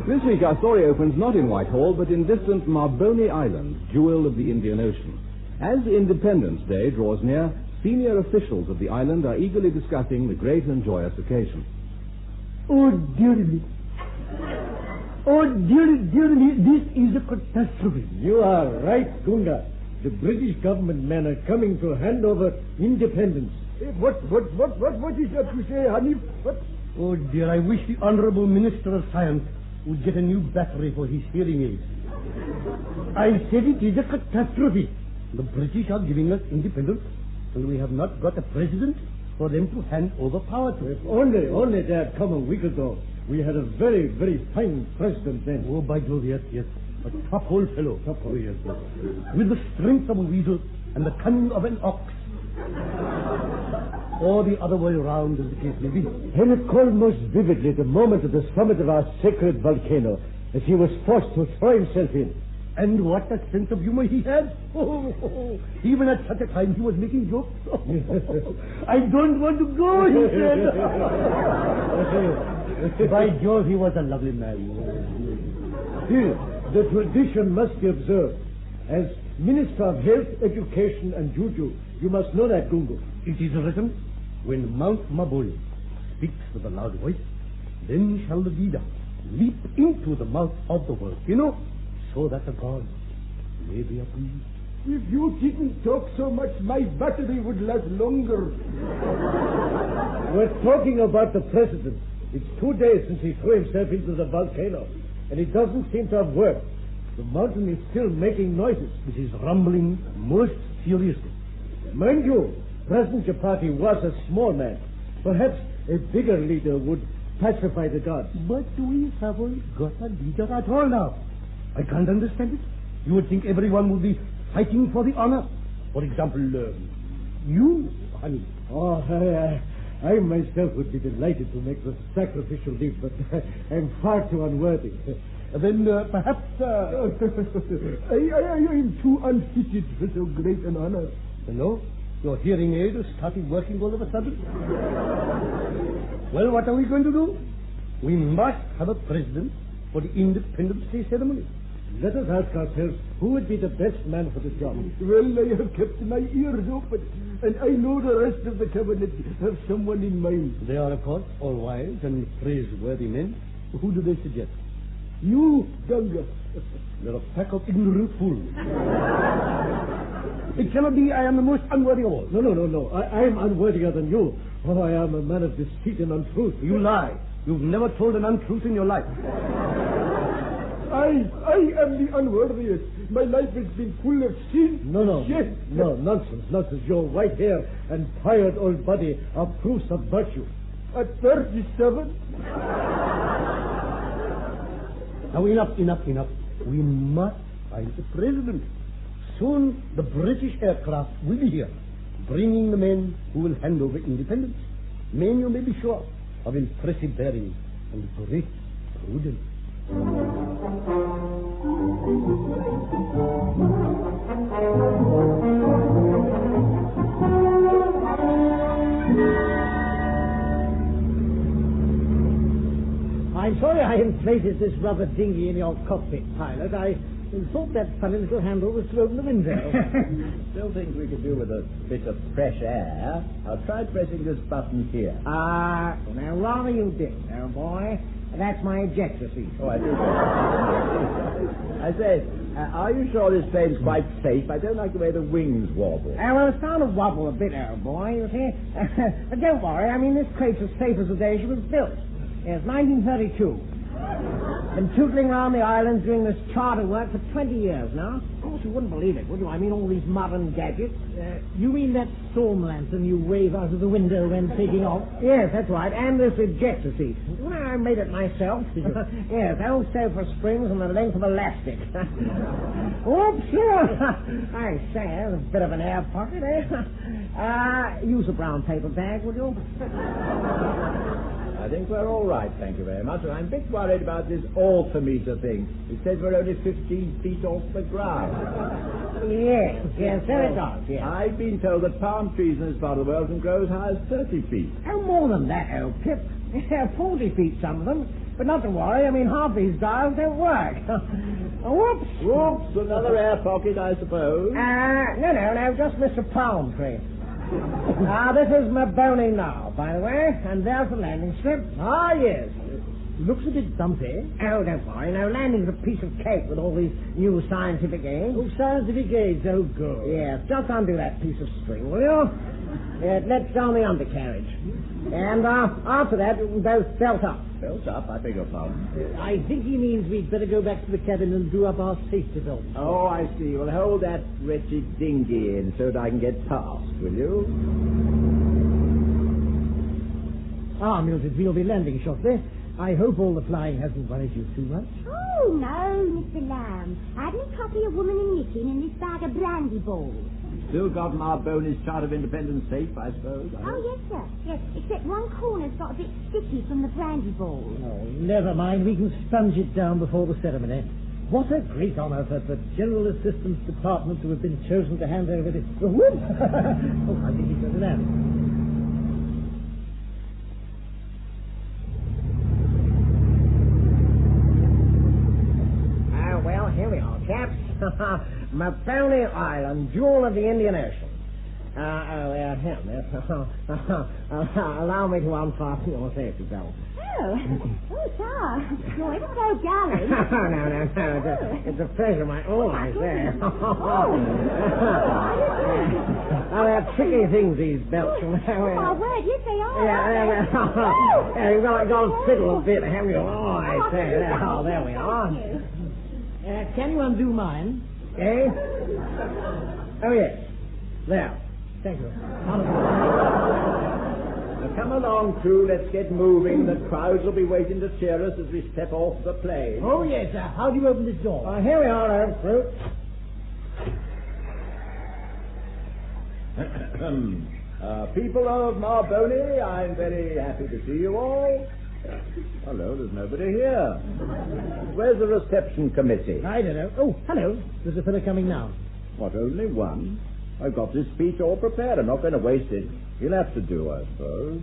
This week our story opens not in Whitehall, but in distant Mahboni Island, jewel of the Indian Ocean. As Independence Day draws near, senior officials of the island are eagerly discussing the great and joyous occasion. Oh, dearie me. Oh, dearie me, this is a catastrophe. You are right, Gunga. The British government men are coming to hand over independence. What is that you say, honey? What? Oh, dear, I wish the Honorable Minister of Science would get a new battery for his hearing aids. I said it is a catastrophe. The British are giving us independence, and we have not got a president for them to hand over power to. If only they had come a week ago. We had a very, very fine president then. Oh, by Jove, yes. A top-hole fellow. Oh, yes. With the strength of a weasel and the cunning of an ox. Or the other way around, as the case may be. I recall most vividly the moment at the summit of our sacred volcano as he was forced to throw himself in. And what a sense of humor he had. Even at such a time he was making jokes. I don't want to go, he said. By George, he was a lovely man. Here, the tradition must be observed. As Minister of Health, Education and Juju, you must know that, Gungu. It is written, when Mount Mahboni speaks with a loud voice, then shall the leader leap into the mouth of the volcano, so that the gods may be appeased. If you didn't talk so much, my battery would last longer. We're talking about the president. It's 2 days since he threw himself into the volcano, and it doesn't seem to have worked. The mountain is still making noises. It is rumbling most furiously. Mind you, President Chapati was a small man. Perhaps a bigger leader would pacify the gods. But we haven't got a leader at all now. I can't understand it. You would think everyone would be fighting for the honor. For example, you, honey. Oh, I myself would be delighted to make the sacrificial leap, but I'm far too unworthy. Then perhaps... I am too unfitted for so great an honor. No? Your hearing aid has started working all of a sudden? Well, what are we going to do? We must have a president for the Independence Day ceremony. Let us ask ourselves who would be the best man for the job. Well, I have kept my ears open, and I know the rest of the cabinet have someone in mind. They are, of course, all wise and praiseworthy men. Who do they suggest? You, Gunga. You're a pack of ignorant fools. It cannot be I am the most unworthy of all. No. I am unworthier than you. Oh, I am a man of deceit and untruth. You lie. You've never told an untruth in your life. I am the unworthiest. My life has been full of sin. No, nonsense. Your white hair and tired old body are proofs of virtue. At 37? Now, enough. We must find the president. Soon the British aircraft will be here, bringing the men who will hand over independence. Men, you may be sure, of impressive bearing and great prudence. I'm sorry I inflated this rubber dinghy in your cockpit, pilot. I thought that funny little handle was thrown in the window. Still think we could do with a bit of fresh air. I'll try pressing this button here. Now rather you did, old boy. That's my ejector seat. Oh, I do. I say, are you sure this plane's quite safe? I don't like the way the wings wobble. Well, it's bound to wobble a bit, old boy, you see. But don't worry, I mean, this crate's as safe as the day she was built. Yes, 1932. Been tootling around the island doing this charter work for 20 years now. Of course, you wouldn't believe it, would you? I mean, all these modern gadgets. You mean that storm lantern you wave out of the window when taking off? Yes, that's right. And this ejector seat. Well, I made it myself. Yes, old sofa springs and the length of elastic. Oops, I say, there's a bit of an air pocket, eh? Use a brown paper bag, would you? I think we're all right, thank you very much. And I'm a bit worried about this altimeter thing. It says we're only 15 feet off the ground. Yes, so it does, yes. I've been told that palm trees in this part of the world can grow as high as 30 feet. Oh, more than that, old Pip. 40 feet, some of them. But not to worry, I mean, half these dials don't work. Whoops. Whoops, another air pocket, I suppose. No, just Mr. Palmtree. This is Mahboni now, by the way, and there's the landing strip. Ah, yes. Looks a bit dumpy. Oh, don't worry. No, landing's a piece of cake with all these new scientific aids. Oh, scientific aids. Oh, good. Yes, just undo that piece of string, will you? It lets down the undercarriage. And after that, you can both belt up. Belt up? I beg your pardon. I think he means we'd better go back to the cabin and do up our safety belt. Oh, I see. Well, hold that wretched dinghy in so that I can get past, will you? Mildred, we'll be landing shortly. I hope all the flying hasn't worried you too much. Oh, no, Mr. Lamb. Hadn't a copy of Woman in Knitting and this bag of brandy balls. Still got Mahboni's Chart of Independence safe, I suppose. Oh, yes, sir. Yes, except one corner's got a bit sticky from the brandy balls. Oh, never mind. We can sponge it down before the ceremony. What a great honour for the General Assistance Department to have been chosen to hand over this... Oh, I think it does an end. Here we are, chaps. Mahboni Island, jewel of the Indian Ocean. Him. Allow me to unfasten your safety belt. Oh, sir. You're ever so gallant. No. It's a pleasure, my own, I say. They're tricky things, these belts. Oh, my word, yes, they are. Yeah, you've got to fiddle a bit, haven't you? Oh, I say. There we are. Can you undo mine? Eh? Oh, yes. There. Thank you. Now come along, crew. Let's get moving. The crowds will be waiting to cheer us as we step off the plane. Oh, yes. How do you open this door? Here we are, old fruit. People of Mahboni, I'm very happy to see you all. Hello, there's nobody here. Where's the reception committee? I don't know. Oh, hello. There's a fellow coming now. What, only one? I've got this speech all prepared. I'm not going to waste it. He'll have to do, I suppose.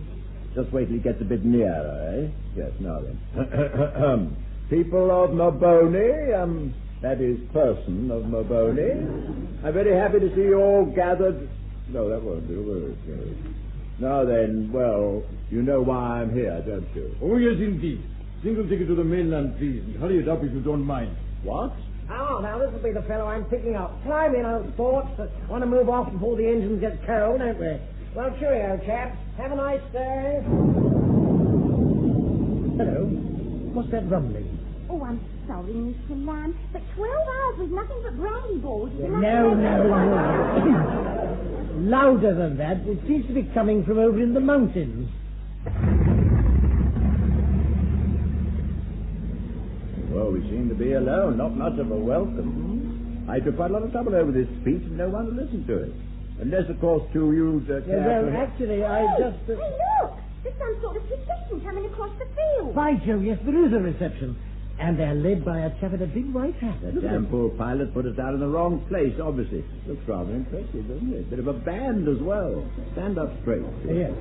Just wait till he gets a bit nearer, eh? Yes, now then. People of Mahboni, that is, person of Mahboni, I'm very happy to see you all gathered... No, that won't do, will it? Now then, well, you know why I'm here, don't you? Oh, yes, indeed. Single ticket to the mainland, please. And hurry it up if you don't mind. What? Oh, now this will be the fellow I'm picking up. Climb in, old sports. Want to move off before the engines get cold, don't we? Well, cheerio, chaps. Have a nice day. Hello. What's that rumbling? Oh, I'm sorry, Mr. Lamb, but 12 hours was nothing but brandy balls. No. Louder than that. It seems to be coming from over in the mountains. Well, we seem to be alone. Not much of a welcome. I took quite a lot of trouble over this speech, and no one listened to it. Unless, of course, to you... Well, actually, I just... Hey, look! There's some sort of procession coming across the field. By Jove, yes, there is a reception. And they're led by a chap in a big white hat. The damn poor pilot put us down in the wrong place, obviously. Looks rather impressive, doesn't it? Bit of a band as well. Stand up straight. Yes.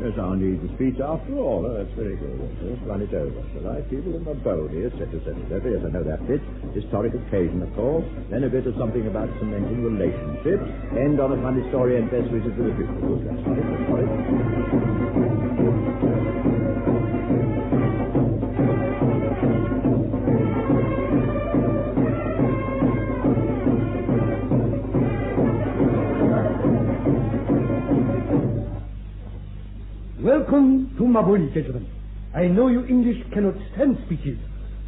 Yes, I'll need the speech after all. Oh, that's very good. Let's run it over. Shall I? People in Mahboni, etc., etc., etc. Yes, I know that bit. Historic occasion, of course. Then a bit of something about cementing relationships. End on a funny story and best wishes for the future. Good, that's right. That's right. Welcome to Mahboni, gentlemen. I know you English cannot stand speeches,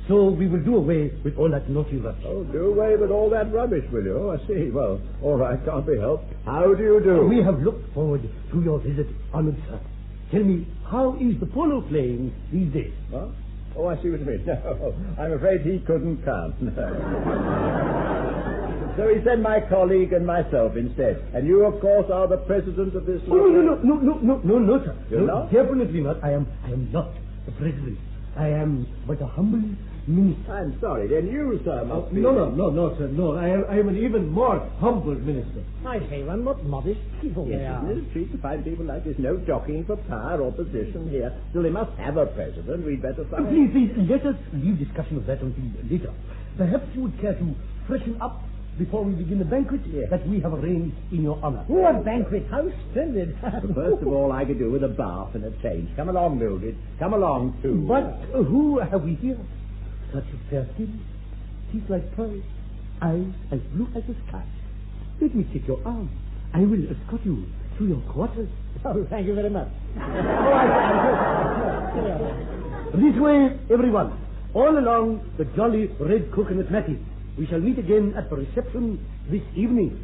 so we will do away with all that naughty rubbish. Oh, do away with all that rubbish, will you? I see. Well, all right, can't be helped. How do you do? We have looked forward to your visit, honored sir. Tell me, how is the polo playing these days? Huh? Oh, I see what you mean. No, I'm afraid he couldn't come. So he sent my colleague and myself instead. And you, of course, are the president of this... Oh, no, sir. You're not? Definitely not. I am not the president. I am but a humble minister. I'm sorry, then you, sir, must be... No, sir, no. I am an even more humble minister. I say, one, what modest people they Yes, are. isn't it a treat to find people like this? No jockeying for power or position here. Still, they must have a president. We'd better find... Please, let us leave discussion of that until later. Perhaps you would care to freshen up before we begin the banquet that we have arranged in your honor. Oh, a banquet. How splendid. First of all, I could do with a bath and a change. Come along, Mildred. Come along, too. But who have we here? Such a fair skin, teeth like pearls, eyes as blue as the sky. Let me take your arm. I will escort you to your quarters. Oh, thank you very much. This way, everyone. All along the jolly red coconut matting. We shall meet again at the reception this evening.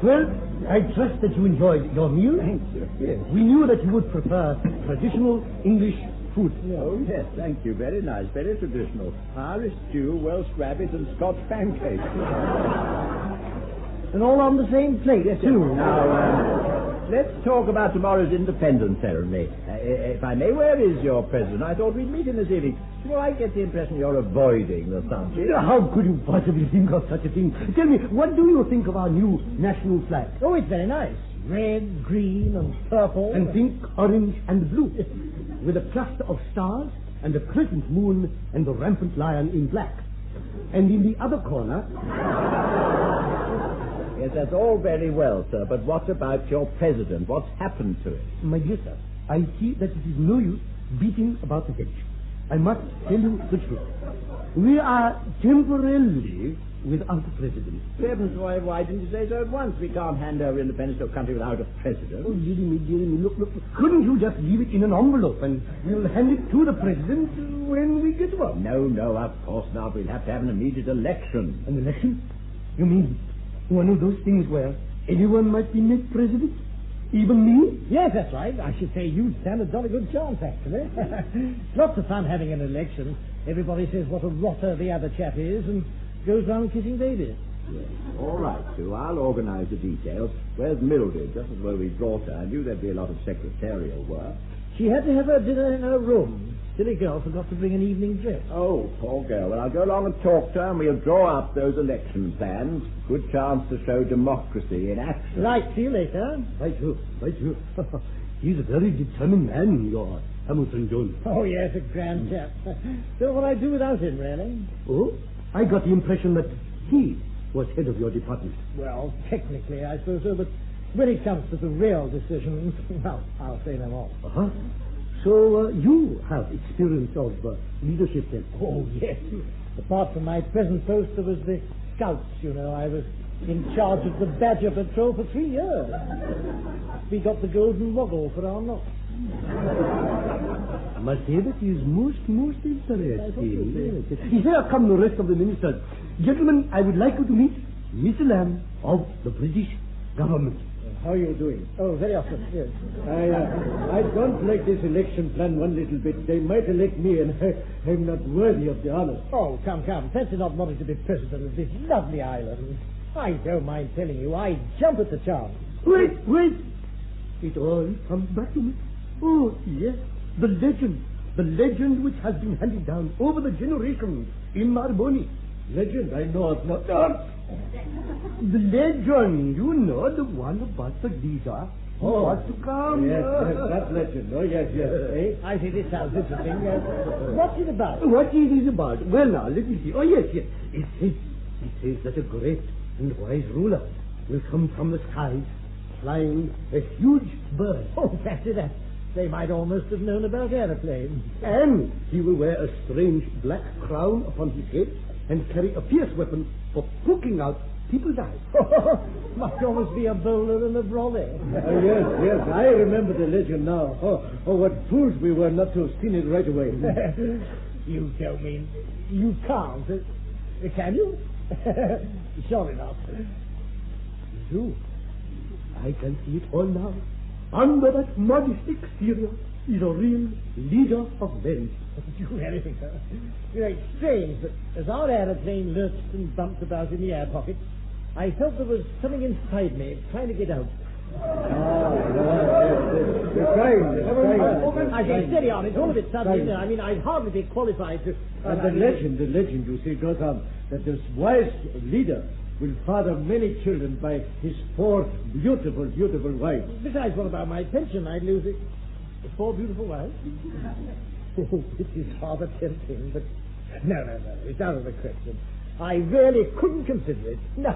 Well, I trust that you enjoyed your meal. Thank you. Yes. We knew that you would prefer traditional English food. Oh, yes, thank you. Very nice, very traditional. Irish stew, Welsh rabbit, and Scotch pancakes. And all on the same plate, too. Now, let's talk about tomorrow's independence ceremony. If I may, where is your president? I thought we'd meet him this evening. You know, I get the impression you're avoiding the subject. How could you possibly think of such a thing? Tell me, what do you think of our new national flag? Oh, it's very nice. Red, green, and purple. And pink, orange, and blue. With a cluster of stars, and a crescent moon, and the rampant lion in black. And in the other corner... Yes, that's all very well, sir, but what about your president? What's happened to it? My dear sir, I see that it is no use beating about the hedge. I must tell you the truth. We are temporarily without a president. Heavens, why didn't you say so at once? We can't hand over independence to a country without a president. Oh, dearie me, look. Couldn't you just leave it in an envelope and we'll hand it to the president when we get one? No, of course not. We'll have to have an immediate election. An election? You mean one of those things where anyone might be made president? Even me? Yes, that's right. I should say you'd stand a jolly good chance, actually. Lots of fun having an election. Everybody says what a rotter the other chap is and goes round kissing babies. Yes. All right, Sue. I'll organise the details. Where's Mildred? Just as well we brought her. I knew there'd be a lot of secretarial work. She had to have her dinner in her room. Silly girl forgot to bring an evening dress. Oh, poor girl. Well, I'll go along and talk to her, and we'll draw up those election plans. Good chance to show democracy in action. Right, see you later. Right, you. He's a very determined man, your Hamilton Jones. Oh, yes, a grand chap. Don't know what I'd do without him, really. Oh? I got the impression that he was head of your department. Well, technically, I suppose so, but when it comes to the real decisions, well, I'll say no more. Uh-huh. So, you have experience of leadership then? Oh, yes. Apart from my present post, there was the Scouts, you know. I was in charge of the Badger Patrol for 3 years. We got the Golden Woggle for our knot. I must say that is most interesting. Here come the rest of the ministers. Gentlemen, I would like you to meet Miss Lamb of the British government. How are you doing? Oh, very often, yes. I don't like this election plan one little bit. They might elect me, and I'm not worthy of the honor. Oh, come. Fancy not wanting to be president of this lovely island. I don't mind telling you, I'd jump at the chance. Wait. It all comes back to me. Oh, yes, the legend which has been handed down over the generations in Mahboni. Legend? I know of not. The legend, you know, the one about the leader who was to come. Yes, that legend. Oh, yes. Eh? I think this sounds interesting. What's it about? What it is about? Well, now, let me see. Oh, yes. It says that a great and wise ruler will come from the skies, flying a huge bird. Oh, fancy that. They might almost have known about aeroplanes. And he will wear a strange black crown upon his head and carry a fierce weapon for poking out people's eyes. Must almost be a bowler and a brolly. Yes, I remember the legend now. Oh, what fools we were not to have seen it right away. You don't mean you can't? Can you? Sure enough. You, I can see it all now. Under that modest exterior is a real leader of men. You really think so? It's strange that as our aeroplane lurched and bumped about in the air pocket, I felt there was something inside me trying to get out. It's fine. I say, steady on. It's all a bit sudden. I mean, I'd hardly be qualified to... And the legend, you see, goes on that this wise leader will father many children by his 4 beautiful, beautiful wives. Besides, what about my pension? I'd lose it. 4 beautiful wives? This is rather tempting, but... No. It's out of the question. I really couldn't consider it. No.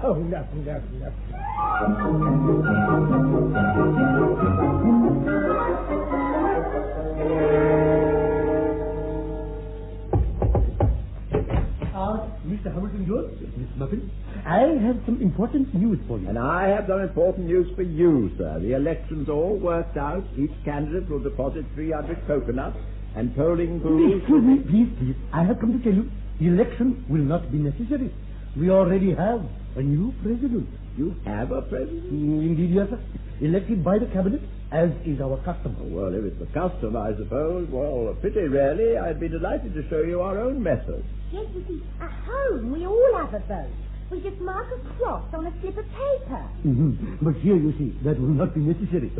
Mr. Hamilton George, Miss Muffin, I have some important news for you. And I have some important news for you, sir. The election's all worked out. Each candidate will deposit 300 coconuts, and polling booths... Excuse me, please. I have come to tell you, the election will not be necessary. We already have a new president. You have a president? Indeed, yes, sir. Elected by the cabinet, as is our custom. Oh, well, if it's the custom, I suppose, well, pretty rarely, I'd be delighted to show you our own method. Yes, you see, at home we all have a vote. We just mark a cross on a slip of paper. Mm-hmm. But here, you see, that will not be necessary.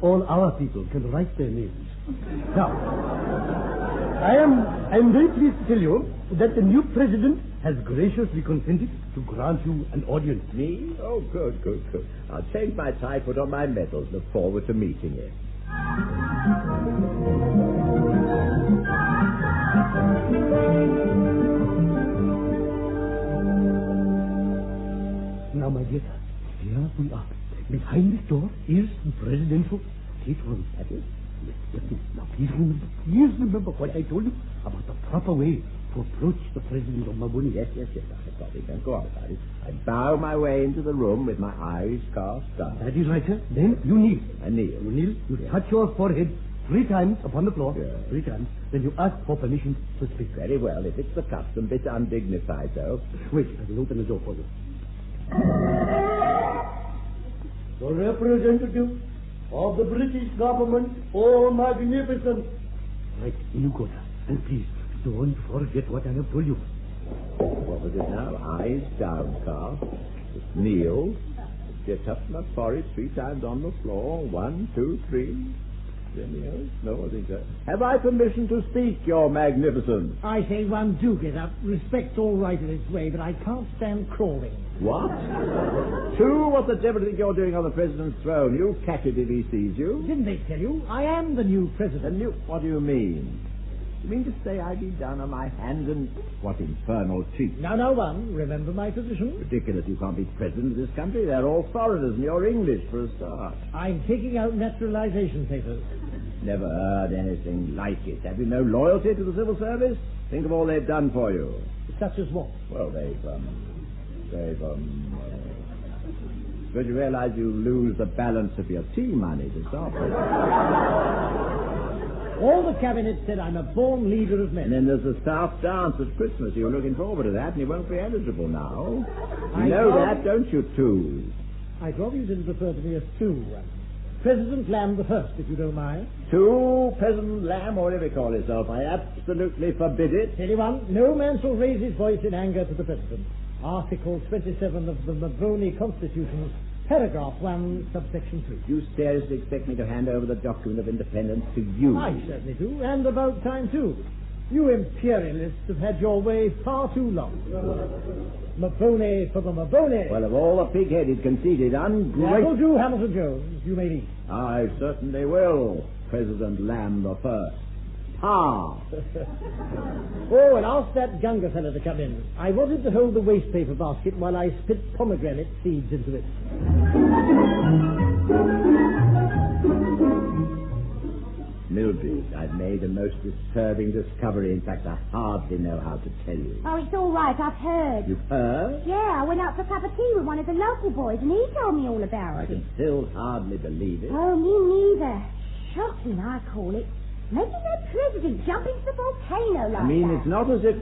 All our people can write their names. Now, I am very pleased to tell you that the new president has graciously consented to grant you an audience. Me? Oh, good. I'll change my tie, put on my medals, look forward to meeting you. Now, my dear, here we are. Behind this door is the presidential state room. That is? Yes. Now, please remember what I told you about the proper way to approach the president of Mahboni. Yes. I got it. Don't go on about it. I bow my way into the room with my eyes cast down. That is right, sir. Then you kneel. I kneel. You kneel. You touch your forehead 3 times upon the floor. Yes. 3 times. Then you ask for permission to speak. Very well. If it's the custom, bit undignified, though. Wait, I will open the door for you. The representative of the British government, oh magnificent. Right, you go now. And please, don't forget what I have told you. What was it now? Eyes downcast. Just kneel. Just touch my forehead 3 times on the floor. 1, 2, 3. Anything else? No, I think so. Have I permission to speak, Your Magnificence? I say one do get up. Respect's all right in its way, but I can't stand crawling. What? 2? What the devil do you think you're doing on the president's throne? You'll catch it if he sees you. Didn't they tell you? I am the new president. What do you mean? You mean to say I'd be down on my hands and... What infernal cheek? Now, one. Remember my position. Ridiculous. You can't be president of this country. They're all foreigners, and you're English for a start. I'm taking out naturalization papers. Never heard anything like it. Have you no loyalty to the civil service? Think of all they've done for you. Such as what? Well, But you realize you lose the balance of your tea money to start with. All the cabinet said I'm a born leader of men. And then there's the staff dance at Christmas. You're looking forward to that, and you won't be eligible now. You know that, don't you, too? I'd rather you didn't refer to me as two. President Lamb the First, if you don't mind. President Lamb, or whatever you call yourself. I absolutely forbid it. Anyone, no man shall raise his voice in anger to the president. Article 27 of the Mahboni Constitution, paragraph 1, subsection 3. You seriously expect me to hand over the document of independence to you? I certainly do, and about time, too. You imperialists have had your way far too long. Mahboni for the Mahboni. Well, of all the pig-headed, conceited, ungrateful... That will do, Hamilton Jones. You may leave. I certainly will, President Lamb the First. Ah. Oh, and ask that Gunga fellow to come in. I wanted to hold the waste paper basket while I spit pomegranate seeds into it. Mildred, I've made a most disturbing discovery. In fact, I hardly know how to tell you. Oh, it's all right. I've heard. You've heard? Yeah, I went out for a cup of tea with one of the local boys, and he told me all about I it. can still hardly believe it. Oh, me neither. Shocking, I call it. Making their president jump into the volcano like that. I mean, it's not as if...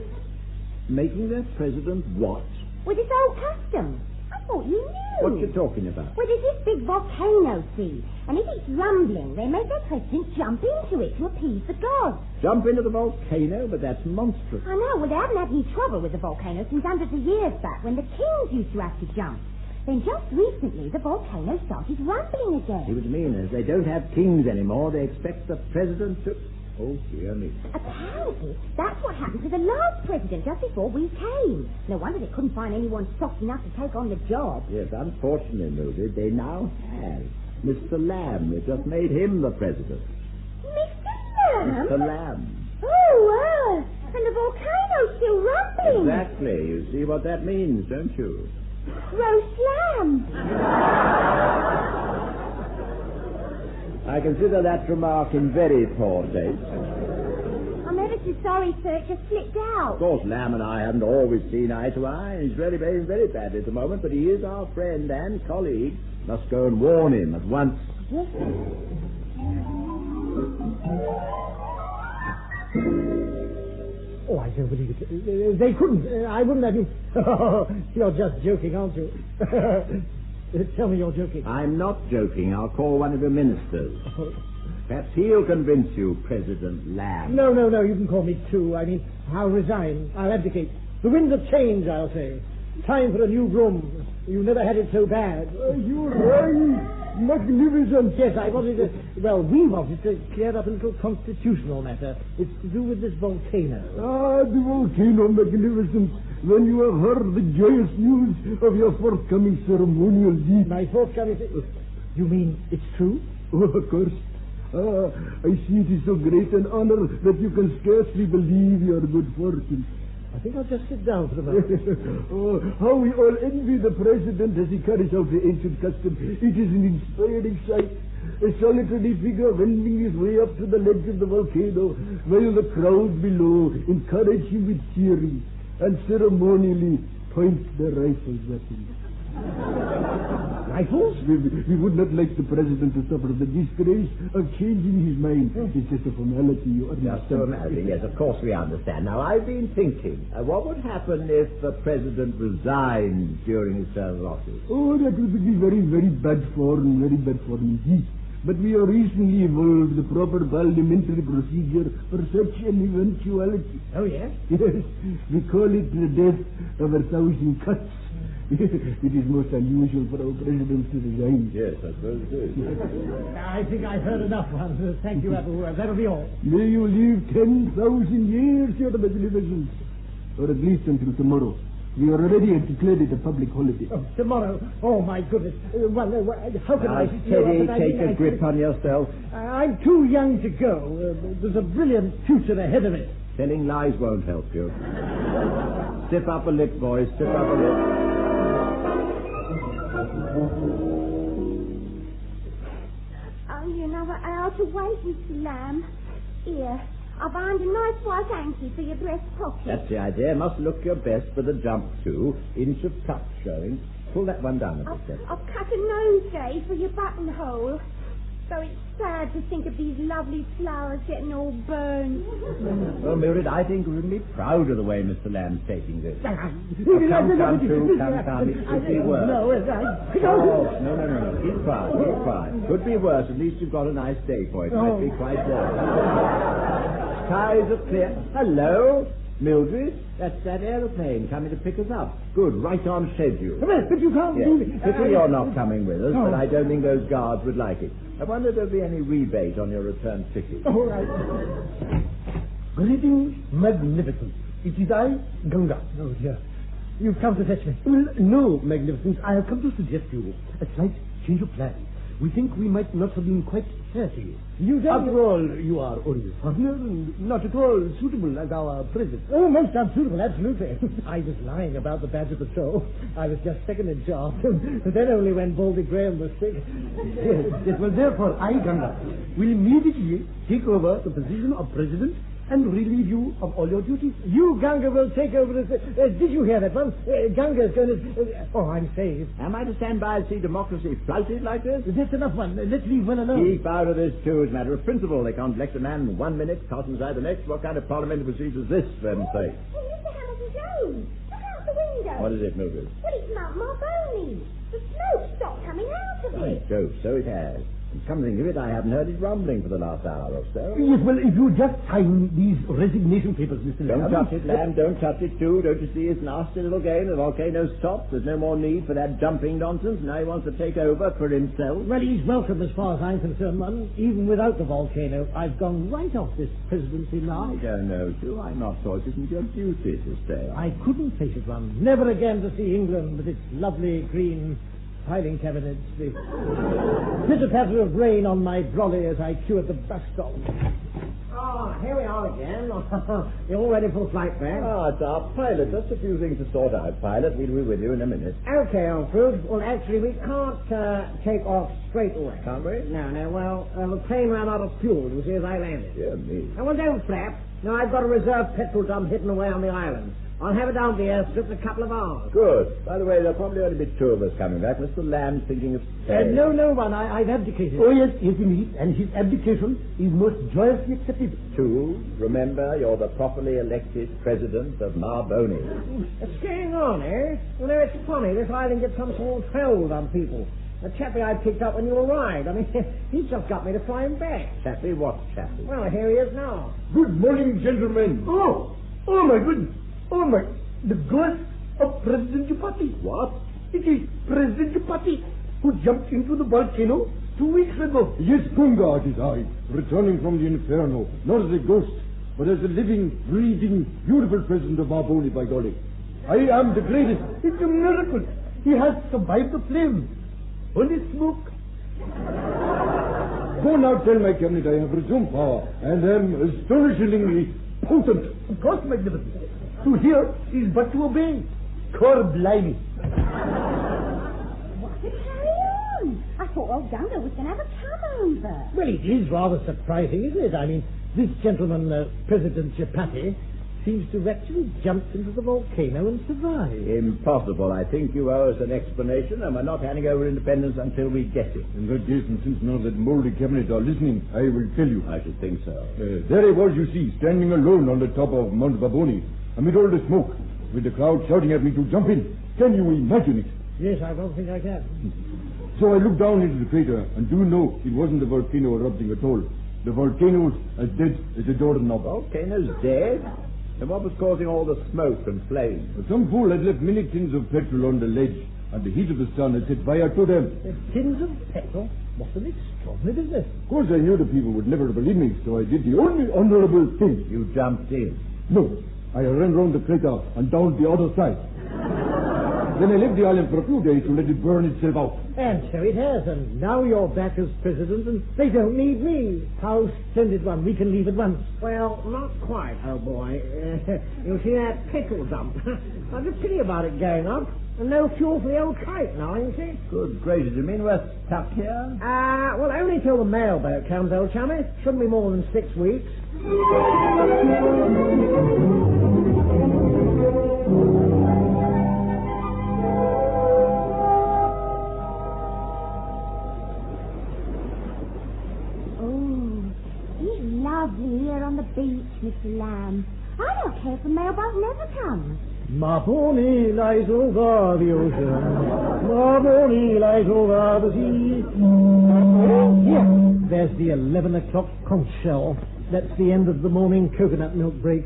Making their president what? With its old custom. I thought you knew. What you talking about? Well, there's this big volcano, see, and if it's rumbling, they make their president jump into it to appease the gods. Jump into the volcano? But that's monstrous. I know. Well, they haven't had any trouble with the volcano since hundreds of years back when the kings used to have to jump. Then just recently the volcano started rumbling See again. what you mean? As they don't have kings anymore, they expect the president to... Oh, dear me. Apparently, that's what happened to the last president just before we came. No wonder they couldn't find anyone soft enough to take on the job. Yes, unfortunately, Mildred, they now have Mr. Lamb. They just made him the president. Mr. Lamb? Mr. Lamb. Oh, and the volcano's still rumbling. Exactly. You see what that means, don't you? Roast lamb. I consider that remark in very poor taste. I'm ever so sorry, sir. It just slipped out. Of course, Lamb and I haven't always seen eye to eye. He's really behaving very badly at the moment, but he is our friend and colleague. Must go and warn him at once. Yes, sir. Oh, I don't believe it. They couldn't. I wouldn't have you. You're just joking, aren't you? Tell me you're joking. I'm not joking. I'll call one of your ministers. Perhaps he'll convince you, President Lamb. No. You can call me too. I mean, I'll resign. I'll abdicate. The winds of change, I'll say. Time for a new broom. You never had it so bad. You're right. Magnificent. Yes, I wanted to... Well, we wanted to clear up a little constitutional matter. It's to do with this volcano. Ah, the volcano, magnificent. When you have heard the joyous news of your forthcoming ceremonial deed. My forthcoming... You mean it's true? Oh, of course. I see it is so great an honor that you can scarcely believe your good fortune. I think I'll just sit down for a moment. Oh, how we all envy the president as he carries out the ancient custom. It is an inspiring sight. A solitary figure wending his way up to the ledge of the volcano, while the crowd below encourage him with cheering and ceremonially point their rifles at him. Rifles? We would not like the president to suffer the disgrace of changing his mind. It's just a formality, you understand. Just a formality, yes, of course we understand. Now, I've been thinking, what would happen if the president resigned during his term of office? Oh, that would be very, very bad form indeed. But we have recently evolved the proper parliamentary procedure for such an eventuality. Oh, yes? Yes, we call it the death of 1,000 cuts. It is most unusual for our president to resign. Yes, I suppose it is. I think I've heard enough, Hans. Thank you, Appleworth. That'll be all. May you live 10,000 years, Your Magnificence. Or at least until tomorrow. We are already declared it a public holiday. Oh, tomorrow? Oh, my goodness. How can I... Teddy, take a grip on yourself. I'm too young to go. There's a brilliant future ahead of it. Telling lies won't help you. Stiff up a lip, boys. Stiff up a lip. Only another hour to wait, Mr. Lamb. Here, I've ironed a nice white hanky for your breast pocket. That's the idea. Must look your best for the jump, too. Inch of tuck showing. Pull that one down a bit. I've cut a nosegay for your buttonhole. So it's sad to think of these lovely flowers getting all burned. Well, Mildred, I think we can be proud of the way Mr. Lamb's taking this. Come. It could be worse. No. Keep quiet. Could be worse. At least you've got a nice day for it. Might be quite worse. Skies are clear. Hello, Mildred. That's that aeroplane coming to pick us up. Good, right on schedule. But you can't do it. Pity you're not coming with us, but I don't think those guards would like it. I wonder if there'll be any rebate on your return ticket. All right. Greetings, Magnificence. It is I, Ganga. Oh, dear. You've come to fetch me. Well, no, Magnificence. I have come to suggest to you a slight change of plan. We think we might not have been quite fair to you. After all, you are only a foreigner and not at all suitable as our president. Oh, most unsuitable, absolutely. I was lying about the badge of patrol. I was just second in charge, but then only when Baldy Graham was sick. Yes, well, therefore, I, Ganga, will immediately take over the position of president and relieve you of all your duties. You, Ganga, will take over as... did you hear that one? Ganga's going to... I'm saved. Am I to stand by and see democracy flouted like this? That's enough one. Let's leave one alone. Keep out of this, too, as a matter of principle. They can't elect a man in 1 minute, toss him aside the next. What kind of parliamentary procedure is this, for heaven's sake? Hey, Mr. Hamilton Jones, look out the window. What is it, Mildred? Well, it's Mount Mahboni. The smoke stopped coming out of By it. Jove, so it has. Come to think of it, I haven't heard it rumbling for the last hour or so. Yes, well, if you just sign these resignation papers, Mr. Don't Lamb. touch it, Lamb. Don't touch it, too. Don't you see it's nasty little game? The volcano stopped. There's no more need for that jumping nonsense. Now he wants to take over for himself. Well, he's welcome as far as I'm concerned, Mum. Even without the volcano, I've gone right off this presidency now. I don't know, too. I'm not sure it isn't your duty to stay on. I couldn't face it, Mum. Never again to see England with its lovely green filing cabinets, the pitter-patter of rain on my brolly as I queue at the bus stop. Oh, here we are again. You're all ready for flight, man? It's our pilot. Just a few things to sort out, pilot. We'll be with you in a minute. Okay, Wilfrid. Well, actually, we can't take off straight away. Can't we? No. Well, the plane ran out of fuel, you see, as I landed. Dear me. Now, well, don't flap. No, I've got a reserve petrol dump hidden away on the island. I'll have it down the airstrip in a couple of hours. Good. By the way, there'll probably only be two of us coming back. Mr. Lamb's thinking of staying. No, Ron, I've abdicated. Oh, yes, indeed. And his abdication is most joyously accepted. Two, remember, you're the properly elected president of Mahboni. What's going on, eh? You know, it's funny. This island gets some sort of hold on people. The chappie I picked up when you arrived. I mean, he just got me to fly him back. Chappie? What chappie? Well, here he is now. Good morning, gentlemen. Oh, my goodness. Oh, my. The ghost of President Chupati. What? It is President Chupati who jumped into the volcano 2 weeks ago. Yes, Gunga, it is I, returning from the inferno, not as a ghost, but as a living, breathing, beautiful president of Mahboni, by golly. I am the greatest. It's a miracle. He has survived the flames. Only smoke. Go now tell my cabinet I have resumed power, and am astonishingly potent. Of course, magnificent. To hear is but to obey. Cor blimey. What a carry on. I thought old Gunga was going to have a come-over. Well, it is rather surprising, isn't it? I mean, this gentleman, President Chupati, seems to have actually jumped into the volcano and survived. Impossible. I think you owe us an explanation, and we're not handing over independence until we get it. In that case, and since none of that mouldy cabinet are listening, I will tell you. I should think so. There I was, you see, standing alone on the top of Mount Mahboni, amid all the smoke, with the crowd shouting at me to jump in. Can you imagine it? Yes, I don't think I can. So I looked down into the crater, and do you know, it wasn't the volcano erupting at all. The volcano's as dead as a doorknob. Volcano's dead? And what was causing all the smoke and flames? But some fool had left many tins of petrol on the ledge, and the heat of the sun had set fire to them. Tins of petrol? What an extraordinary business. Of course, I knew the people would never believe me, so I did the only honorable thing. You jumped in? No, I ran round the crater and down the other side. Then I left the island for a few days to let it burn itself out. And so it has, and now you're back as president, and they don't need me. How splendid one. We can leave at once. Well, not quite, old boy. You see that petrol dump? I've a pity about it going up. And no fuel for the old kite now, you see. Good gracious, you mean we're stuck here? Well, only till the mailboat comes, old chummy. Shouldn't be more than 6 weeks. Lovely here on the beach, Mr. Lamb. I don't care if the mailboat never comes. Mahboni lies over the ocean. Mahboni lies over the sea. Here, there's the 11 o'clock conch shell. That's the end of the morning coconut milk break.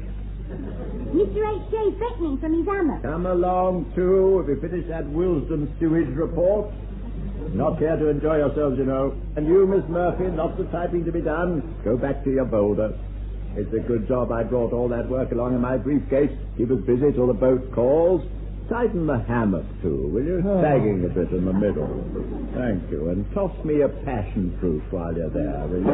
Mr. H.J.'s beckoning from his hammock. Come along, too. Have you finished that Wilson sewage report? Not here to enjoy yourselves, you know. And you, Miss Murphy, lots of typing to be done. Go back to your boulder. It's a good job I brought all that work along in my briefcase. Keep us busy till the boat calls. Tighten the hammock, too, will you? Sagging a bit in the middle. Thank you. And toss me a passion fruit while you're there, will you?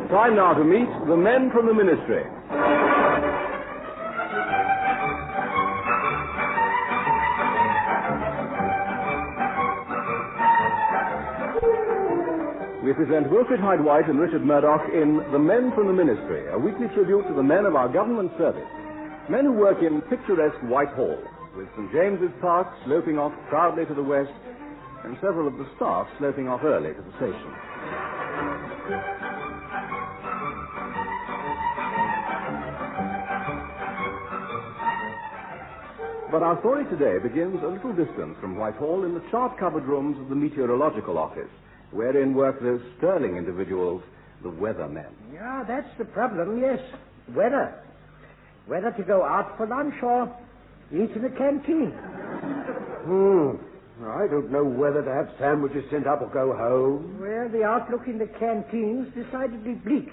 Time now to meet the men from the ministry. We present Wilfrid, Hyde and Richard Murdoch in The Men from the Ministry, a weekly tribute to the men of our government service. Men who work in picturesque Whitehall, with St. James's Park sloping off proudly to the west, and several of the staff sloping off early to the station. But our story today begins a little distance from Whitehall in the chart-covered rooms of the meteorological office, wherein work those sterling individuals, the weathermen. Yeah, that's the problem, yes. Weather. Whether to go out for lunch or eat in a canteen. I don't know whether to have sandwiches sent up or go home. Well, the outlook in the canteens decidedly bleak.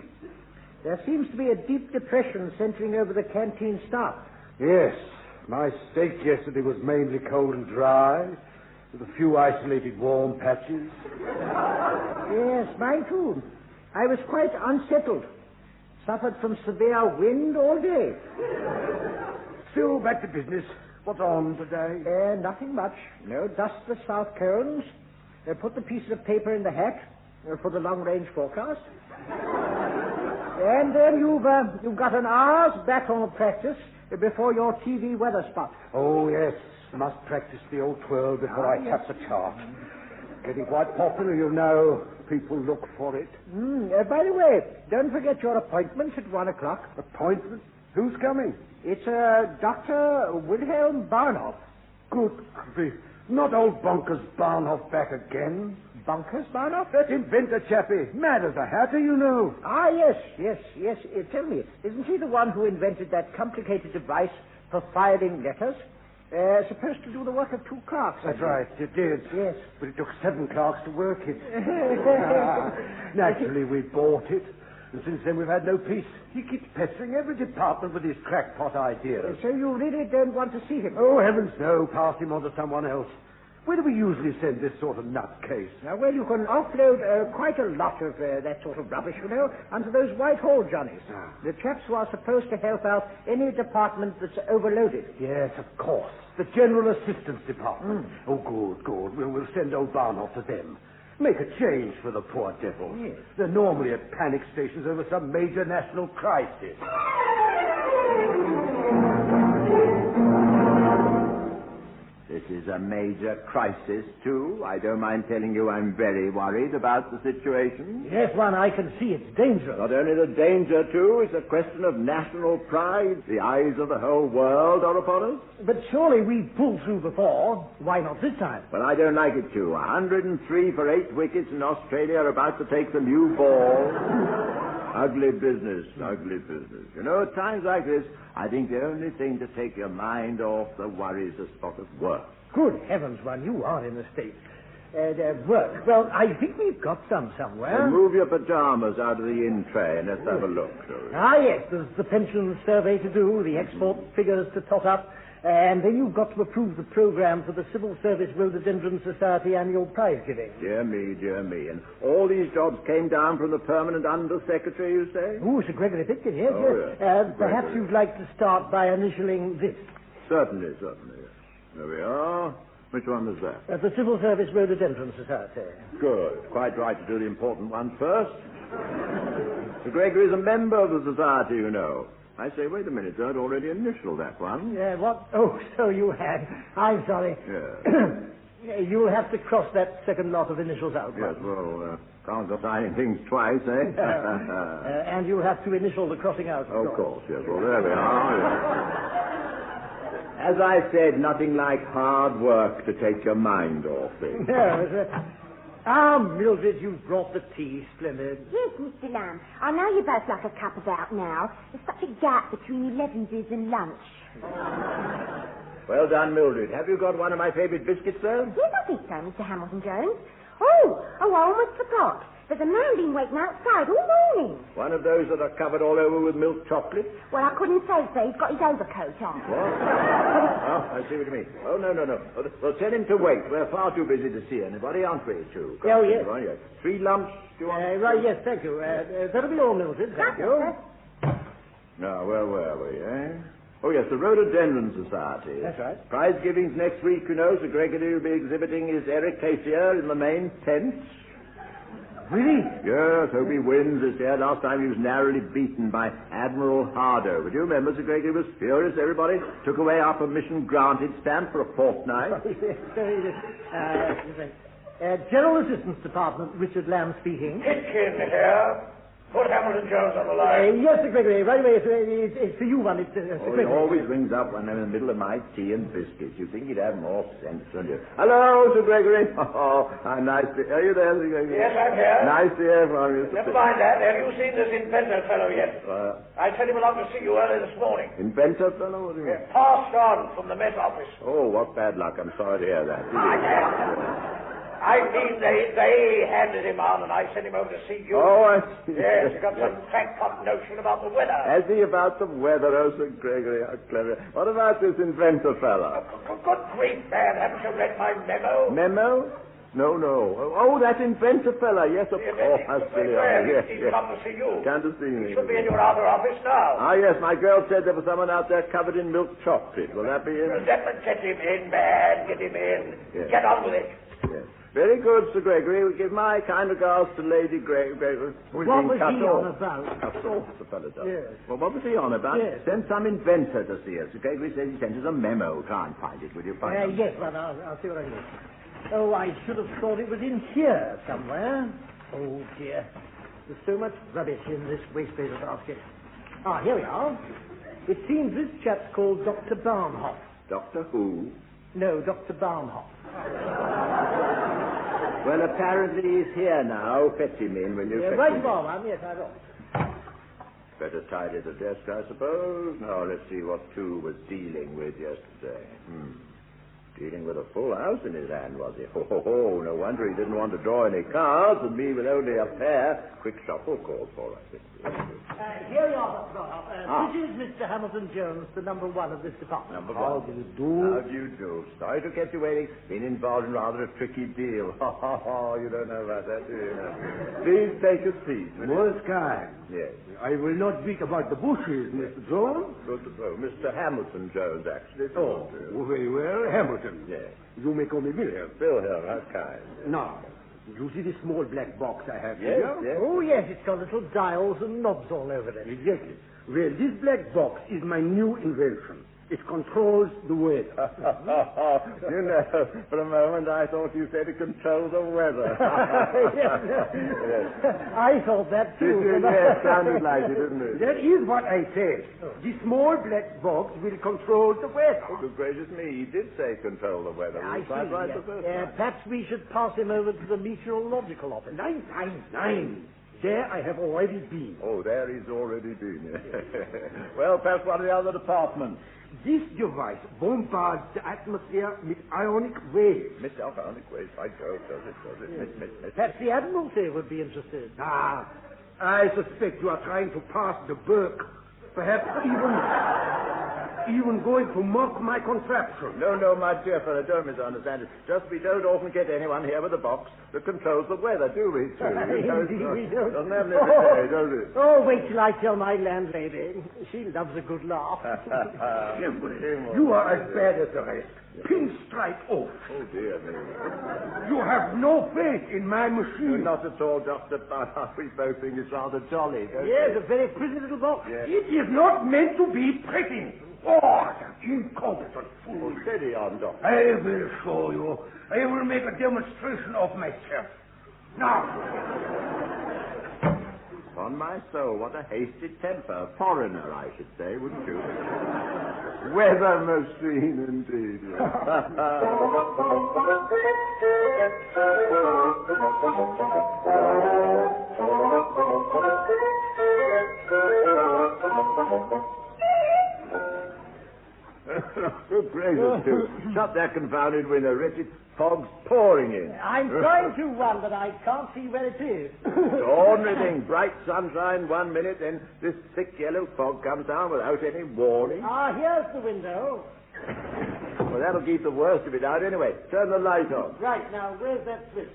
There seems to be a deep depression centering over the canteen staff. Yes, my steak yesterday was mainly cold and dry, with a few isolated warm patches. Yes, mine too. I was quite unsettled. Suffered from severe wind all day. Still, back to business. What's on today? Nothing much. Dust the south cones. Put the piece of paper in the hat for the long-range forecast. And then you've got an hour's baton practice before your TV weather spot. Oh, yes. Must practice the old twirl before I tap the chart. Getting quite popular, you know. People look for it. By the way, don't forget your appointment at 1 o'clock. Appointment? Who's coming? It's Dr. Wilhelm Barnhoff. Good grief. Not old Bonkers Barnhoff back again. Bonkers Barnhoff? That inventor chappie. Mad as a hatter, you know. Ah, yes. Tell me, isn't he the one who invented that complicated device for filing letters? Supposed to do the work of 2 clerks. That's right, it did. Yes. But it took 7 clerks to work it. Naturally, we bought it. And since then, we've had no peace. He keeps pestering every department with his crackpot ideas. So you really don't want to see him? Oh, heavens no. Pass him on to someone else. Where do we usually send this sort of nutcase? Well, you can offload quite a lot of that sort of rubbish, onto those Whitehall Johnnies. The chaps who are supposed to help out any department that's overloaded. Yes, of course. The General Assistance Department. Oh, good. We'll send old Barnhoff to them. Make a change for the poor devils. Yes. They're normally at panic stations over some major national crisis. This is a major crisis, too. I don't mind telling you I'm very worried about the situation. Yes, one, I can see it's dangerous. Not only the danger, too, it's a question of national pride. The eyes of the whole world are upon us. But surely we've pulled through before. Why not this time? Well, I don't like it, too. 103 for 8 wickets in Australia are about to take the new ball. Ugly business. At times like this, I think the only thing to take your mind off the worries is spot of work. Good heavens, one, you are in the state. Work. Well, I think we've got some somewhere. Move your pajamas out of the in tray and let's have a look. Yes, there's the pension survey to do, the export figures to tot up, and then you've got to approve the program for the Civil Service Rhododendron Society annual prize giving. Dear me. And all these jobs came down from the permanent under-secretary, you say? Oh, Sir Gregory Picton, yes. Perhaps you'd like to start by initialing this. Certainly. There we are. Which one was that? The Civil Service Rhododendron Society. Good. Quite right to do the important one first. Sir Gregory is a member of the society, you know. I say, wait a minute, I'd already initialed that one. What? Oh, so you had. I'm sorry. Yes. You'll have to cross that second lot of initials out. Yes, well, can't go signing things twice, eh? And you'll have to initial the crossing out. Of course, yes. Well, there we are. Yes. As I said, nothing like hard work to take your mind off things. Mildred, you've brought the tea. Splendid. Yes, Mr. Lamb. I know you both like a cup of out now. There's such a gap between 11s and lunch. Well done, Mildred. Have you got one of my favourite biscuits, though? Yes, I think so, Mr. Hamilton Jones. Oh, I almost forgot. There's a man been waiting outside all morning. One of those that are covered all over with milk chocolate? Well, I couldn't say so. He's got his overcoat on. What? I see what you mean. Oh, no. Well, tell him to wait. We're far too busy to see anybody, aren't we, too? Oh, yes. 3 lumps, do you want? Right, yes, thank you. That'll be all, Mildred. Thank you. Now, where were we, eh? Oh, yes, the Rhododendron Society. That's right. Prize givings next week, you know. Sir Gregory will be exhibiting his Ericaceae in the main tent. Really? Yes, hope he wins this year. Last time he was narrowly beaten by Admiral Hardo. But you remember, Sir Gregory was furious. Everybody took away our permission granted stamp for a fortnight. General Assistance Department, Richard Lamb speaking. Pitkin here. Put Hamilton Jones on the line. Yes, Sir Gregory. Right away. It's for you, one. It's Sir He Gregory. always rings up when I'm in the middle of my tea and biscuits. You'd think he'd have more sense than you. Hello, Sir Gregory. Oh, nice to... Are you there, Sir Gregory? Yes, I'm here. Nice to hear from you. Never mind that. Have you seen this inventor fellow yet? I sent him along to see you early this morning. Inventor fellow? What do you mean? Passed on from the Met Office. Oh, what bad luck. I'm sorry to hear that. I mean, they handed him on, and I sent him over to see you. Oh, I see. Yes, you got some crackpot notion about the weather. Has he about the weather? Oh, Sir Gregory, how clever. What about this inventor fella? Good grief, man. Haven't you read my memo? Memo? No. Oh, that inventor fella. Yes, of course. How silly I am. Yes. He's come to see you. Come to see me. He should be in your outer office now. Ah, yes, my girl said there was someone out there covered in milk chocolate. Will that be him? Get him in, man. Get him in. Yes. Get on with it. Yes. Very good, Sir Gregory. We give my kind regards to Lady Gregory. What was he on about? Cut off, the fellow does. Yes. Well, what was he on about? Yes. Send some inventor to see us. Sir Gregory says he sent us a memo. Try and find it, will you? Yes, well, I'll see what I can do. Oh, I should have thought it was in here somewhere. Oh, dear. There's so much rubbish in this waste paper basket. Ah, here we are. It seems this chap's called Dr. Barnhoff. Doctor who? No, Dr. Barnhoff. Well, apparently he's here now. Fetch him in, will you? Right you are, ma'am. Yes, I will. Better tidy the desk, I suppose. Now, let's see what Two was dealing with yesterday. Dealing with a full house in his hand, was he? Oh, no wonder he didn't want to draw any cards, and me with only a pair. Quick shuffle called for, I think. Here you are, Dr. Barnhoff. This is Mr. Hamilton Jones, the number one of this department. How do you do? How do you do? Sorry to keep you waiting. Been involved in rather a tricky deal. You don't know about that, do you? Please take a seat. Most kind. Yes. I will not speak about the bushes, Mr. Jones. Good to know. Mr. Hamilton Jones, actually. Oh, very well. Hamilton. Yes. You may call me Wilhelm. Wilhelm, how kind. Now, you see this small black box I have Yes, here? yes. Oh, yes, it's got little dials and knobs all over it. Exactly. Well, this black box is my new invention. It controls the weather. You know, for a moment I thought you said it controls the weather. Yes. I thought that too. Yes, sounded like it, didn't it? That is what I said. The small black box will control the weather. Oh, good gracious me, he did say control the weather. I Quite see. right the first time. Perhaps we should pass him over to the meteorological office. Nine. There I have already been. Oh, there he's already been. Well, perhaps one of the other departments. This device bombards the atmosphere with ionic waves. Miss Ionic waves, I go, does it? Miss. Perhaps the Admiralty would be interested. I suspect you are trying to pass the buck. Perhaps even going to mock my contraption. No, my dear fellow, don't misunderstand it. Just we don't often get anyone here with a box that controls the weather, do we, too? Indeed we don't. Doesn't happen every day, does it? Oh, wait till I tell my landlady. She loves a good laugh. You are as bad as the rest. Pinstripe off. Oh, dear me. You have no faith in my machine. Not at all, Dr. Barnhoff. We both think it's rather jolly, don't we? Yes, a very pretty little box. Yes. It is not meant to be pretty. Oh, incompetent fool. Oh, steady on, Doctor. I will show you. I will make a demonstration of myself. Now. On my soul, what a hasty temper. Foreigner, I should say, wouldn't you? Weather machine, indeed. Good gracious, too. Shut that confounded window, Richard. Fog's pouring in. I'm trying to run, but I can't see where it is. It's ordinary thing. Bright sunshine 1 minute, then this thick yellow fog comes down without any warning. Here's the window. Well, that'll keep the worst of it out anyway. Turn the light on. Right, now, where's that switch?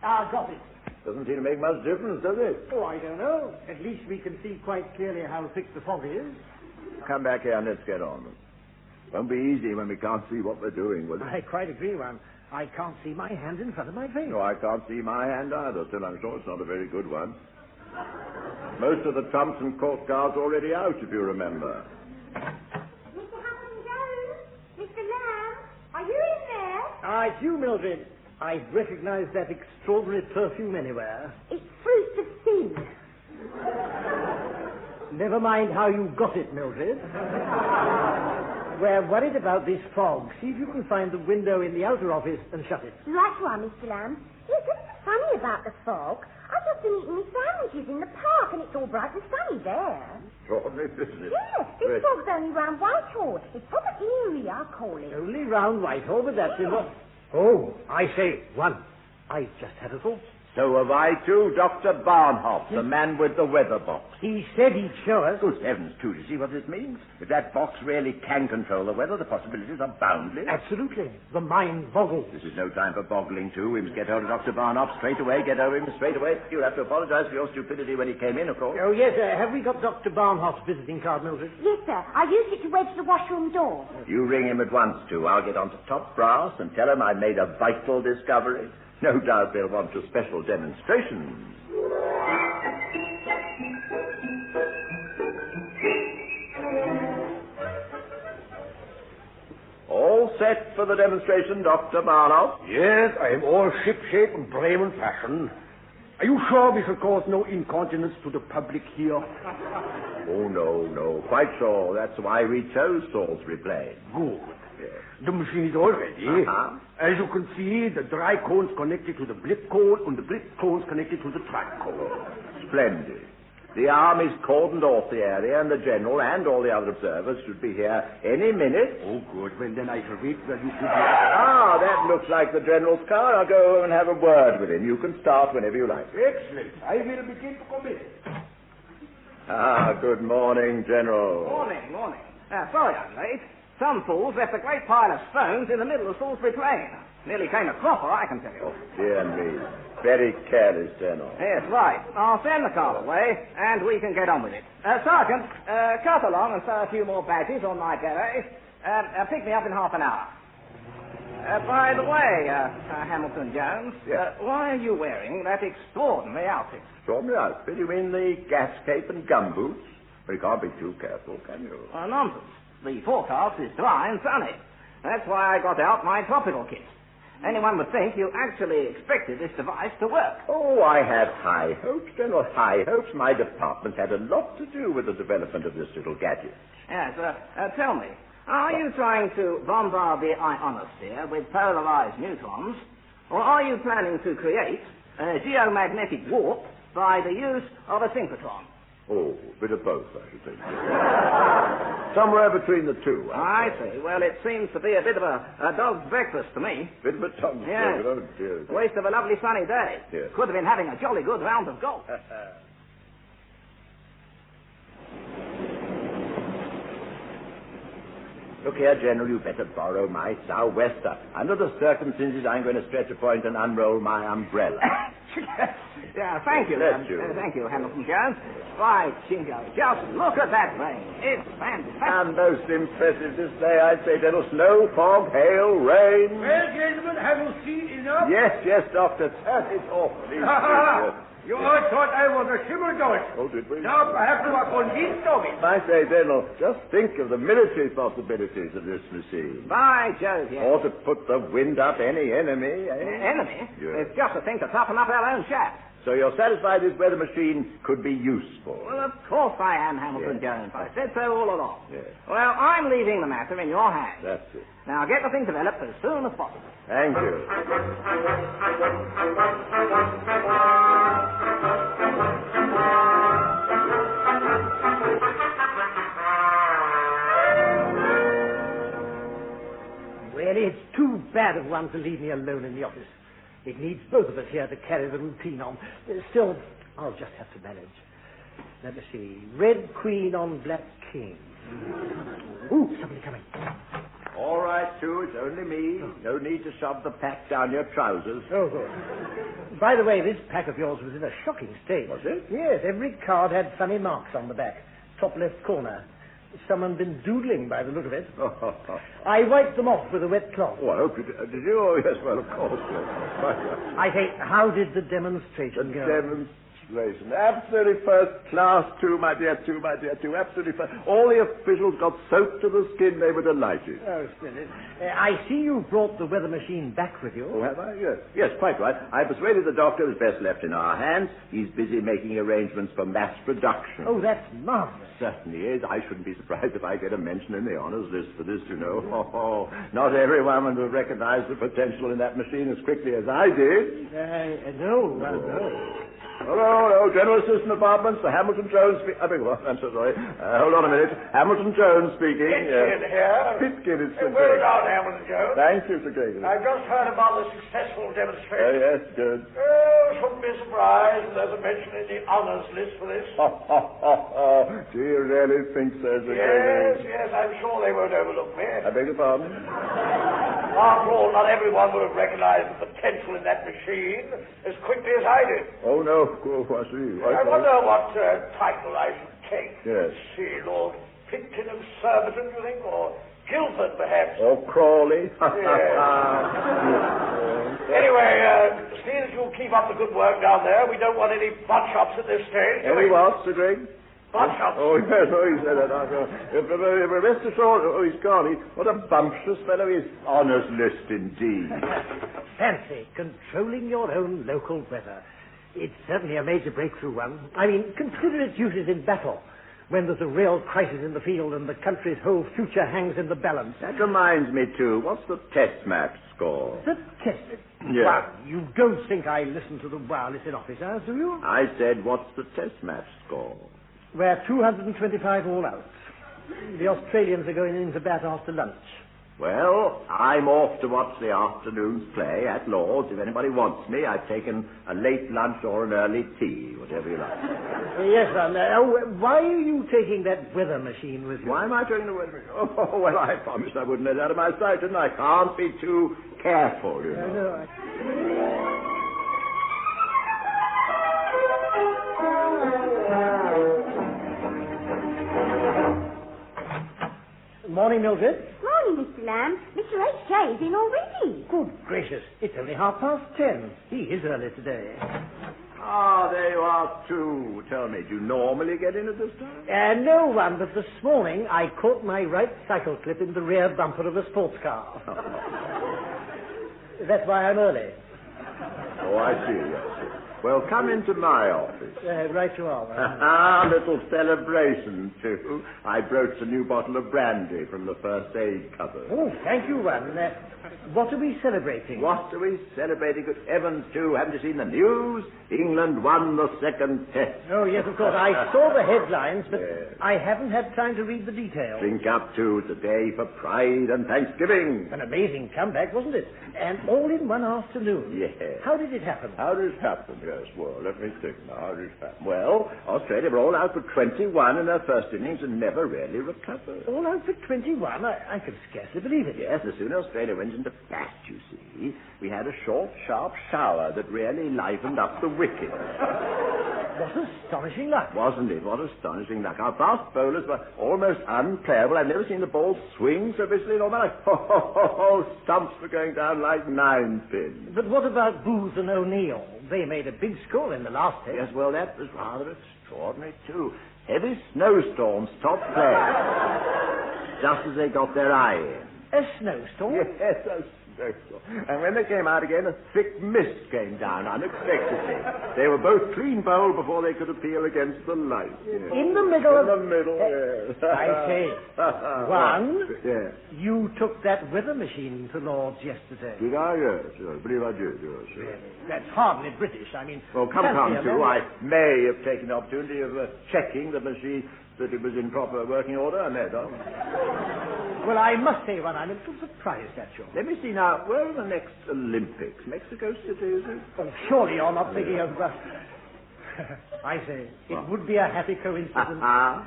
Got it. Doesn't seem to make much difference, does it? Oh, I don't know. At least we can see quite clearly how thick the fog is. Come back here and let's get on. Won't be easy when we can't see what we're doing, will it? I quite agree, Ron. I can't see my hand in front of my face. No, I can't see my hand either. Still, I'm sure it's not a very good one. Most of the trumps and court cards already out, if you remember. Mr. Hamilton Jones, Mr. Lamb, are you in there? It's you, Mildred. I'd recognize that extraordinary perfume anywhere. It's fruits of sin. Never mind how you got it, Mildred. We're worried about this fog. See if you can find the window in the outer office and shut it. Right you are, Mr. Lamb. Yes, it's funny about the fog. I've just been eating my sandwiches in the park, and it's all bright and sunny there. Extraordinary, isn't it? Yes, this fog's only round Whitehall. It's proper eerie, I call it. Only round Whitehall, but that's Yes. enough. Oh, I say, one. I just had a thought. So have I too, Dr. Barnhoff, the man with the weather box. He said he'd show us. Good heavens, too, do you see what this means? If that box really can control the weather, the possibilities are boundless. Absolutely. The mind boggles. This is no time for boggling, too. We must get hold of Dr. Barnhoff straight away, get over him straight away. You'll have to apologize for your stupidity when he came in, of course. Oh, yes, sir. Have we got Dr. Barnhoff's visiting card, Mildred? Yes, sir. I used it to wedge the washroom door. You ring him at once, too. I'll get on to top brass and tell him I made a vital discovery. No doubt they'll want a special demonstration. All set for the demonstration, Dr. Barnhoff? Yes, I am all shipshape and brave and fashion. Are you sure we shall cause no incontinence to the public here? Oh, no. Quite sure. That's why we chose Salisbury Plain. Good. The machine is all ready. Uh-huh. As you can see, the dry cone's connected to the blip cone, and the blip cone's connected to the track cone. Splendid. The arm is cordoned off the area, and the General and all the other observers should be here any minute. Oh, good. Well, then I shall wait where you should be. Ah, that looks like the General's car. I'll go and have a word with him. You can start whenever you like. Excellent. I will begin to commit. Ah, good morning, General. Morning. Sorry I'm late. Some fools left a great pile of stones in the middle of Salisbury Plain. Nearly came a cropper, I can tell you. Oh, dear me. Very careless, General. Yes, right. I'll send the car away, and we can get on with it. Sergeant, cut along and sew a few more badges on my beret. Pick me up in half an hour. By the way, Hamilton Jones, Yes. why are you wearing that extraordinary outfit? Extraordinary outfit. You mean the gas cape and gumboots? Well, you can't be too careful, can you? Nonsense. The forecast is dry and sunny. That's why I got out my tropical kit. Anyone would think you actually expected this device to work. Oh, I have high hopes, General, high hopes. My department had a lot to do with the development of this little gadget. Yes, tell me, are you trying to bombard the ionosphere with polarized neutrons, or are you planning to create a geomagnetic warp by the use of a synchrotron? Oh, a bit of both, I should think. Somewhere between the two. I see. Well, it seems to be a bit of a dog's breakfast to me. Bit of a tongue. Yes. Oh, dear. Waste of a lovely sunny day. Yes. Could have been having a jolly good round of golf. Look here, General, you better borrow my sou'wester. Under the circumstances, I'm going to stretch a point and unroll my umbrella. Yeah, thank you. Bless you. Thank you, Hamilton Jones. Right, Jingo, just look at that rain. It's fantastic. And most impressive display, I'd say, General. Snow, fog, hail, rain. Well, gentlemen, have you seen enough? Yes, Doctor. Turn it off, please. You all thought I was a civil dog. Oh, did we? Now perhaps you are convinced of it. I say, General, just think of the military possibilities of this machine. By Jove, yes. Or to put the wind up any enemy, eh? Enemy? Yes. It's just a thing to toughen up our own chaps. So you're satisfied this weather machine could be useful? Well, of course I am, Hamilton Yes. Jones. I said so all along. Yes. Well, I'm leaving the matter in your hands. That's it. Now get the thing developed as soon as possible. Thank you. Really, it's too bad of one to leave me alone in the office. It needs both of us here to carry the routine on. Still, I'll just have to manage. Let me see. Red Queen on Black King. Ooh, somebody coming. All right, Sue, it's only me. No need to shove the pack down your trousers. Oh, good. By the way, this pack of yours was in a shocking state. Was it? Yes, every card had funny marks on the back. Top left corner. Someone been doodling by the look of it. I wiped them off with a wet cloth. Oh, I hope you did. Did you? Oh, yes, well, of course. Yes. I say, how did the demonstration go? Demonstration. Administration. Absolutely first class, too, my dear, too. Absolutely first. All the officials got soaked to the skin. They were delighted. Oh, splendid. I see you've brought the weather machine back with you. Oh, have I? Yes. Yes, quite right. I persuaded the doctor it was best left in our hands. He's busy making arrangements for mass production. Oh, that's marvelous. Certainly is. I shouldn't be surprised if I get a mention in the honors list for this, you know. Not everyone would have recognized the potential in that machine as quickly as I did. No. Hello, General Assistant Departments, the Hamilton Jones I'm so sorry. Hold on a minute. Hamilton Jones speaking. Pitkin here. Pitkin, it's Sir Well Greg. done, Hamilton Jones. Thank you, Sir Greg. I've just heard about the successful demonstration. Yes, good. Shouldn't be surprised if there's a mention in the honors list for this. Do you really think so, Sir Greg? Yes, I'm sure they won't overlook me. I beg your pardon? After all, not everyone would have recognized the potential in that machine as quickly as I did. Oh, no, of course, I see. I wonder what title I should take. Yes. Let's see, Lord Pitkin of Surbiton, you think? Or Guildford, perhaps? Or Crawley? Anyway, see that you keep up the good work down there. We don't want any butt-shops at this stage. Any what, Sir Greg? Butt-shops. Oh, yes, he said that. Rest assured, he's gone. What a bumptious fellow he is. Honours list, indeed. Fancy controlling your own local weather. It's certainly a major breakthrough one. I mean, consider its uses in battle, when there's a real crisis in the field and the country's whole future hangs in the balance. That reminds me, too. What's the test match score? The test? Yeah. Well, you don't think I listen to the wireless in office, do you? I said, what's the test match score? We're 225 all out. The Australians are going into bat after lunch. Well, I'm off to watch the afternoon's play at Lord's. If anybody wants me, I've taken a late lunch or an early tea, whatever you like. Yes, why are you taking that weather machine with you? Why am I taking the weather machine? Oh, well, I promised I wouldn't let it out of my sight, didn't I? Can't be too careful, you know. Morning, Mildred. Morning, Mr. Lamb. Mr. H.J.'s in already. Good gracious, it's only 10:30. He is early today. Ah, there you are, too. Tell me, do you normally get in at this time? No one, but this morning I caught my right cycle clip in the rear bumper of a sports car. That's why I'm early. Oh, I see. Well, come into my office. Right you are. A little celebration, too. I broached a new bottle of brandy from the first aid cupboard. Oh, thank you, one. What are we celebrating? What are we celebrating? Good heavens, too. Haven't you seen the news? England won the second test. Oh, yes, of course. I saw the headlines, but I haven't had time to read the details. Drink up to today for Pride and Thanksgiving. An amazing comeback, wasn't it? And all in one afternoon. Yes. How did it happen? Yes, well, let me think now. How did it happen? Well, Australia were all out for 21 in their first innings and never really recovered. All out for 21? I could scarcely believe it. Yes, as soon as Australia went into bat, you see, we had a short, sharp shower that really livened up the wicket. What astonishing luck. Wasn't it? What astonishing luck. Our fast bowlers were almost unplayable. I've never seen the ball swing so viciously in all my life. Stumps were going down like 9-pins. But what about Booth and O'Neill? They made a big score in the last test. Yes, well, that was rather extraordinary, too. Heavy snowstorms stopped playing just as they got their eye in. A snowstorm? Yes, a snowstorm. And when they came out again, a thick mist came down unexpectedly. They were both clean bowled before they could appeal against the light. Yes. In the middle In the middle, yes. I say, one, yes. You took that weather machine to Lord's yesterday. Did I? Yes, I believe I did, yes. Really? That's hardly British. I mean... Well, come, too. I may have taken the opportunity of checking the machine that it was in proper working order, and there, Doc. Well, I must say, I'm a little surprised at you. Let me see now. Where are the next Olympics? Mexico City, is it? Oh, surely you're not thinking of... I say, it would be a happy coincidence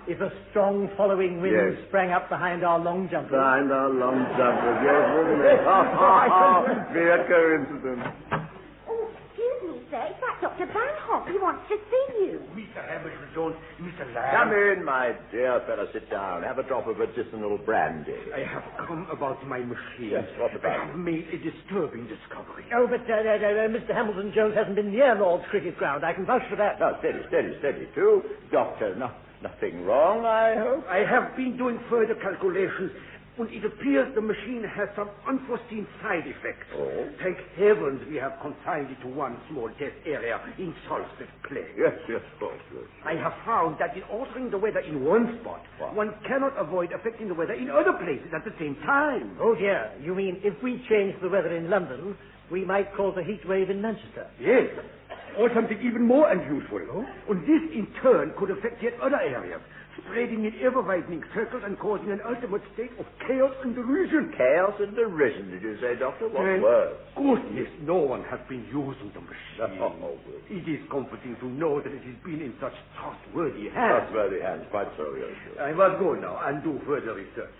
if a strong following wind sprang up behind our long jumpers. Behind our long jumpers, yes, wouldn't it? Be a coincidence. Oh, excuse me, sir. Is that Dr. Dr. Banhoff. He wants to see you. Mr. Hamilton Jones, Mr. Lamb. Come in, my dear fellow. Sit down. Have a drop of medicinal brandy. I have come about my machine. Yes, what about I have made a disturbing discovery. Oh, but Mr. Hamilton Jones hasn't been near Lord's cricket ground. I can vouch for that. Now, steady, too. Doctor, nothing wrong, I hope? I have been doing further calculations, and it appears the machine has some unforeseen side effects. Oh? Thank heavens we have consigned it to one small test area in Solstice Plain. Yes, of course. I have found that in altering the weather in one spot, one cannot avoid affecting the weather in other places at the same time. Oh, dear. You mean if we change the weather in London, we might cause a heat wave in Manchester? Yes, or something even more unusual. And this, in turn, could affect yet other areas, spreading in ever-widening circles and causing an ultimate state of chaos and derision. Chaos and derision, did you say, Doctor? What And word? goodness, no one has been using the machine. Oh, It is comforting to know that it has been in such trustworthy hands. trustworthy hands, quite so, yes. I must go now and do further research.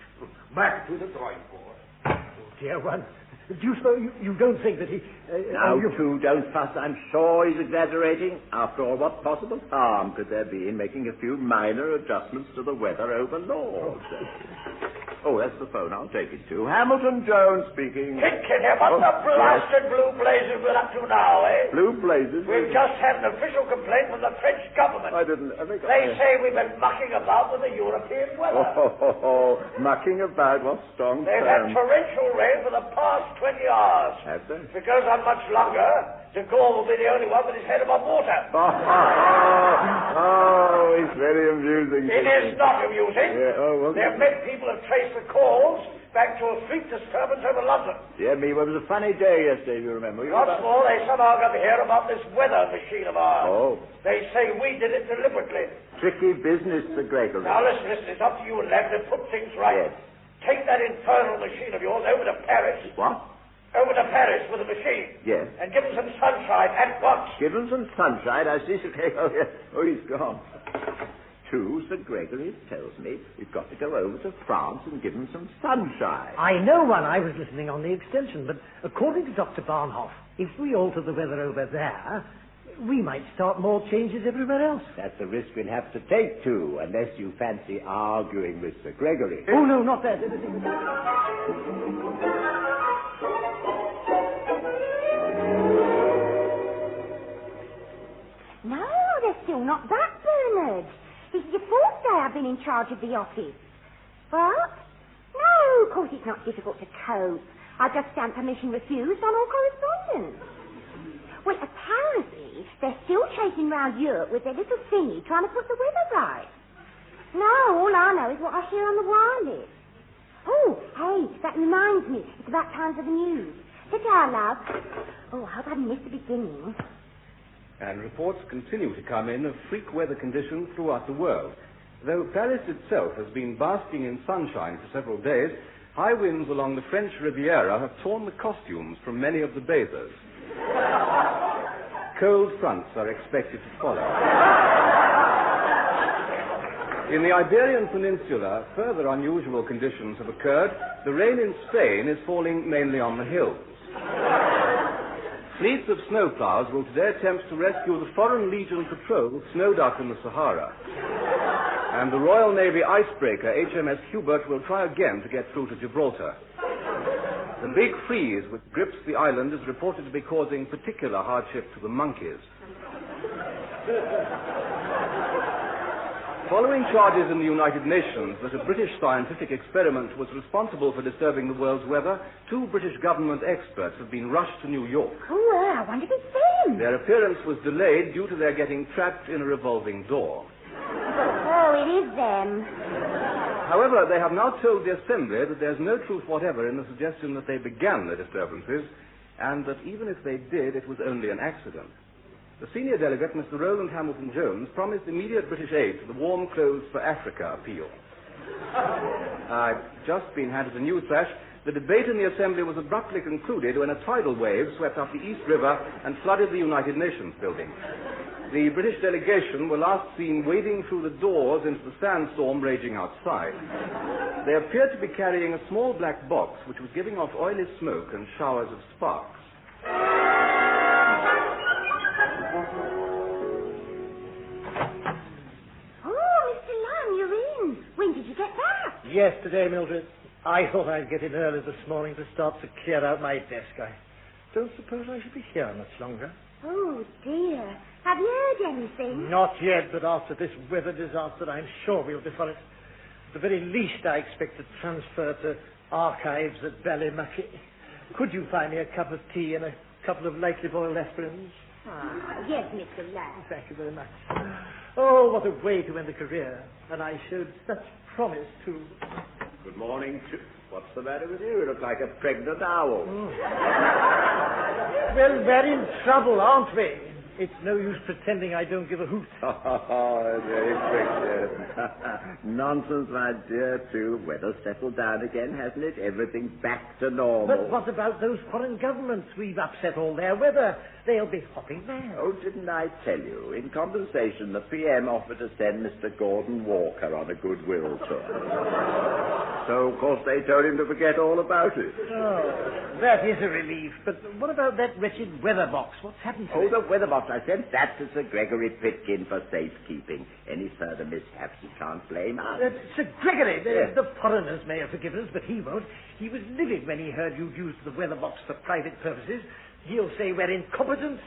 Back to the drawing board. Oh, dear one. Do you suppose you don't think that he... Now, you two, don't fuss. I'm sure he's exaggerating. After all, what possible harm could there be in making a few minor adjustments to the weather over Lord? Oh, that's the phone I'll take it to. Hamilton Jones speaking. Hitkin here, what the blasted blue blazes we're up to now, eh? Blue blazes? We've just had an official complaint from the French government. I think They say we've been mucking about with the European weather. Mucking about, what strong They've had term. torrential rain for the past 20 hours. Have they? If it goes on much longer, de Gaulle will be the only one with his head above water. Oh, it's very amusing. It is not amusing. Yeah, well, They've made people have traced the cause back to a street disturbance over London. dear me, well, it was a funny day yesterday, you remember. What's more, they somehow got to hear about this weather machine of ours. Oh. They say we did it deliberately. Tricky business, Sir Gregory. Now listen, it's up to you and Lamb to put things right. Yes. Take that infernal machine of yours over to Paris. What? Over to Paris with a machine. Yes. And give him some sunshine at once. Give him some sunshine, I see. Oh, yes. Oh, he's gone. True, Sir Gregory tells me we've got to go over to France and give him some sunshine. I know one. I was listening on the extension, but according to Dr. Barnhoff, if we alter the weather over there, we might start more changes everywhere else. That's a risk we'll have to take, too, unless you fancy arguing with Sir Gregory. Oh, no, not that. No, they're still not back, Bernard. This is the fourth day I've been in charge of the office. What? No, of course it's not difficult to cope. I just stamped permission refused on all correspondence. Well, apparently they're still chasing round Europe with their little thingy trying to put the weather right. No, all I know is what I hear on the wireless. Oh, hey, that reminds me. It's about time for the news. Sit down, love. Oh, I hope I haven't missed the beginning. And reports continue to come in of freak weather conditions throughout the world. Though Paris itself has been basking in sunshine for several days, high winds along the French Riviera have torn the costumes from many of the bathers. Cold fronts are expected to follow. In the Iberian Peninsula, further unusual conditions have occurred. The rain in Spain is falling mainly on the hills. Fleets of snowplows will today attempt to rescue the Foreign Legion patrol snowed up in the Sahara. And the Royal Navy icebreaker HMS Hubert will try again to get through to Gibraltar. The big freeze which grips the island is reported to be causing particular hardship to the monkeys. Following charges in the United Nations that a British scientific experiment was responsible for disturbing the world's weather, 2 British government experts have been rushed to New York. Oh, I wonder if it's them. Their appearance was delayed due to their getting trapped in a revolving door. Oh, it is them. However, they have now told the Assembly that there's no truth whatever in the suggestion that they began the disturbances, and that even if they did, it was only an accident. The senior delegate, Mr. Roland Hamilton Jones, promised immediate British aid to the Warm Clothes for Africa appeal. I've just been handed a news flash. The debate in the Assembly was abruptly concluded when a tidal wave swept up the East River and flooded the United Nations building. The British delegation were last seen wading through the doors into the sandstorm raging outside. They appeared to be carrying a small black box which was giving off oily smoke and showers of sparks. Yesterday, Mildred, I thought I'd get in early this morning to start to clear out my desk. I don't suppose I should be here much longer. Oh, dear. Have you heard anything? Not yet, but after this weather disaster, I'm sure we'll be for it. At the very least, I expect to transfer to archives at Ballymucky. Could you find me a cup of tea and a couple of lightly boiled aspirins? Ah, yes, Mr. Ladd. Thank you very much. Oh, what a way to end a career. And I showed such promise, too. Good morning. What's the matter with you? You look like a pregnant owl. Oh. Well, we're in trouble, aren't we? It's no use pretending I don't give a hoot. Oh, very quick. Nonsense, my dear, too. Weather's settled down again, hasn't it? Everything's back to normal. But what about those foreign governments? We've upset all their weather. They'll be hopping mad. Oh, didn't I tell you? In compensation, the PM offered to send Mr. Gordon Walker on a goodwill tour. So, of course, they told him to forget all about it. Oh, that is a relief. But what about that wretched weather box? What's happened to it? Oh, the weather box. I sent that to Sir Gregory Pitkin for safekeeping. Any further mishaps he can't blame us. Sir Gregory, Yes. the foreigners may have forgiven us, but he won't. He was livid when he heard you'd used the weather box for private purposes. He'll say we're incompetent.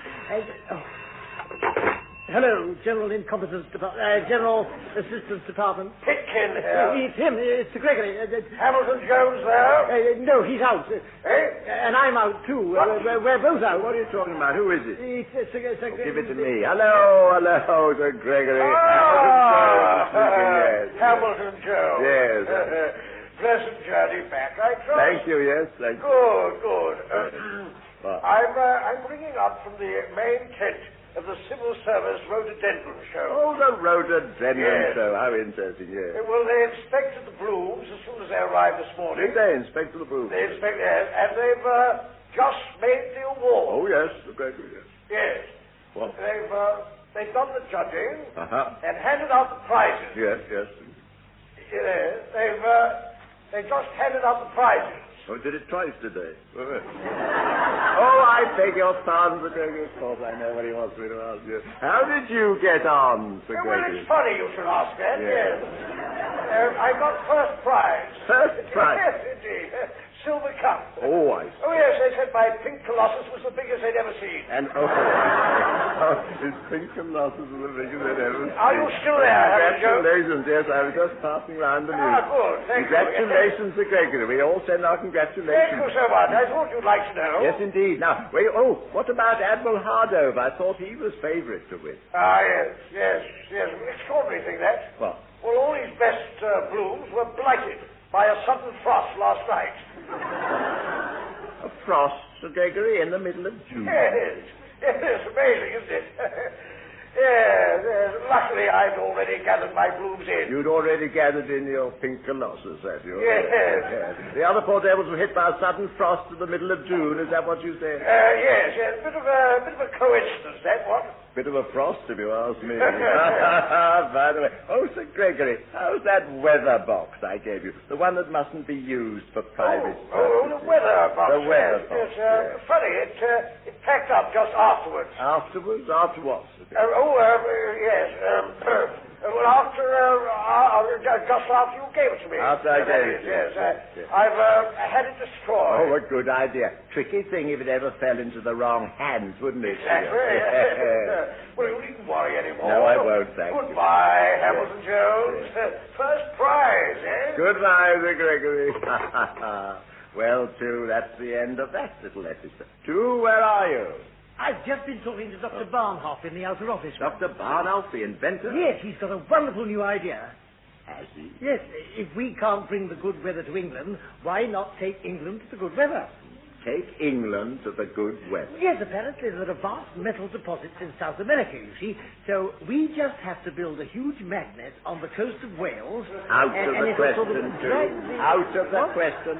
Hello, General Incompetence Department, General Assistance Department. Pitkin here. It's him, it's Sir Gregory. Hamilton Jones there? No, he's out. And I'm out, too. We're both out. What are you talking about? Who is it? It's Sir Give it to me. Hello, Sir Gregory. Ah, Yes. Hamilton Jones. Yes. Pleasant journey back, I trust. Thank you, yes. Thank you. Good. I'm bringing up from the main tent of the Civil Service Rhododendron Show. Oh, the Rhododendron Yes. Show. How interesting, yes. Well, they inspected the blooms as soon as they arrived this morning. Did they inspect the booth? They inspected, yes, and they've just made the award. Oh, yes, Sir Gregory, yes. Yes. What? They've done the judging Uh-huh. and handed out the prizes. Yes, yes. Yes, they've just handed out the prizes. Oh, did it twice today? Oh, I beg your pardon, Sir Gregory. Of course, I know what he wants me to ask you. How did you get on, Sir Well, Gregory? it's funny you should ask that, Yes. yes. I got first prize. First prize? Yes, indeed. Silver cup. Oh, I see. Oh, yes, they said my pink colossus was the biggest they'd ever seen. And, his pink colossus is the biggest they'd ever seen. Are you still there, Harry Joe? Congratulations, yes, I was just passing round the news. Ah, good, thank you. Congratulations, Sir Gregory. We all send our congratulations. Thank you so much. I thought you'd like to know. Yes, indeed. Now, what about Admiral Hardover? I thought he was favourite to win. Ah, yes. Extraordinary thing, that. What? Well, all these best blooms were blighted by a sudden frost last night. A frost, Sir Gregory, in the middle of June. Yes, amazing, isn't it? Yes. Luckily, I'd already gathered my blooms in. You'd already gathered in your pink colossus, had you? Yes. The other poor devils were hit by a sudden frost in the middle of June. Is that what you said? Yes. Bit of a coincidence, that one. Bit of a frost, if you ask me. By the way, Sir Gregory, how's that weather box I gave you? The one that mustn't be used for private the weather box. The weather box. Yes. Funny, it packed up just afterwards. Afterwards? After what? Yes. Well, just after you gave it to me. After I gave it to you. Yes. I've had it destroyed. Oh, a good idea. Tricky thing if it ever fell into the wrong hands, wouldn't it? Exactly. Well, you needn't worry anymore. No, I won't, thank you. Goodbye, Hamilton Jones. First prize, eh? Goodbye, Sir Gregory. Well, too, that's the end of that little episode. Too, where are you? I've just been talking to Dr. Barnhoff in the outer office. Dr. Barnhoff, the inventor? Yes, he's got a wonderful new idea. Has he? Yes, if we can't bring the good weather to England, why not take England to the good weather? Take England to the good weather? Yes, apparently there are vast metal deposits in South America, you see. So we just have to build a huge magnet on the coast of Wales. Out of the question, too. Out of the question.